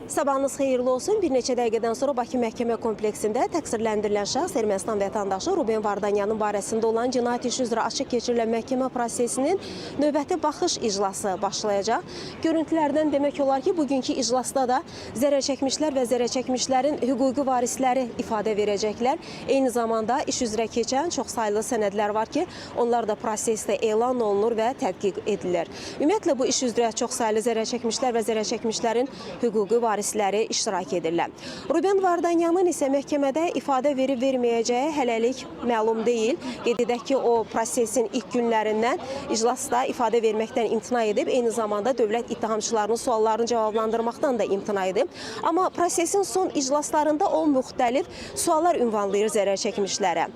Sabahınız xeyirli olsun. Bir neçə dəqiqədən sonra Bakı Məhkəmə kompleksində təqsirləndirilən şəxs Ermənistan vətəndaşı Ruben Vardanyanın barəsində olan cinayət işi üzrə açıq keçirilən məhkəmə prosesinin növbəti baxış iclası başlayacaq. Görüntülərdən demək olar ki, bugünkü iclasda da zərər çəkmişlər və zərər çəkmişlərin hüquqi varisləri ifadə verəcəklər. Eyni zamanda iş üzrə keçən çox saylı sənədlər var ki, onlar da prosesdə elan olunur və tədqiq edilir. Ümumiyyətlə, bu iş üzrə çox saylı zərər çəkmişlər və zərər çəkmişlərin hüquqi varisləri iştirak edirlər. Ruben Vardanyanın isə məhkəmədə ifadə verib-verməyəcəyi hələlik məlum deyil. Qeyd edək ki, o prosesin ilk günlərindən iclasda ifadə verməkdən imtina edib, eyni zamanda dövlət ittihamçılarının suallarını cavablandırmaqdan da imtina edib. Amma prosesin son iclaslarında o müxtəlif suallar ünvanlayır zərər çəkmişlərə.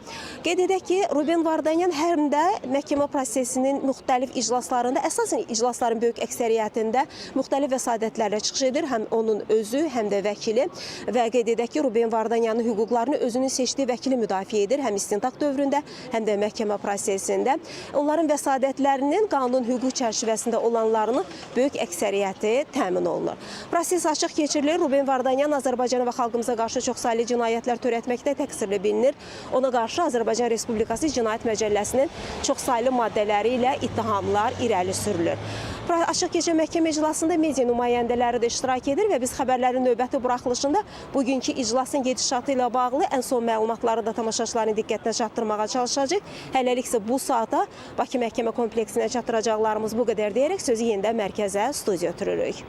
Qeyd edək ki, Ruben Vardanyan həm də məhkəmə prosesinin müxtəlif iclaslarında, əsasən iclasların böyük əksəriyyətində müxtəlif vəsadətlərlə çıxış edir. Həm onun özü, həm də vəkili və qeyd edək ki, Ruben Vardanyanın hüquqlarını özünün seçdiyi vəkili müdafiə edir, həm istintaq dövründə, həm də məhkəmə prosesində. Onların vəsadətlərinin qanun hüquq çərçivəsində olanlarının böyük əksəriyyəti təmin olunur. Proses açıq keçirilir. Ruben Vardanyan Azərbaycana və xalqımıza qarşı çox saylı cinayətlər törətməkdə təqsirli bilinir. Ona qarşı Azərbaycan Respublikası Cinayət Məcəlləsinin çox saylı maddələri ilə ittihamlar irəli sürülür. Açıq keçən məhkəmə iclasında media nümayəndələri də iştirak edir və biz xəbərlərin növbəti buraxılışında bugünkü iclasın gedişatı ilə bağlı ən son məlumatları da tamaşaçıların diqqətinə çatdırmağa çalışacaq. Hələlik isə bu saata Bakı Məhkəmə kompleksinə çatdıracaqlarımız bu qədər deyərək sözü yenidən mərkəzə, studiya ötürürük.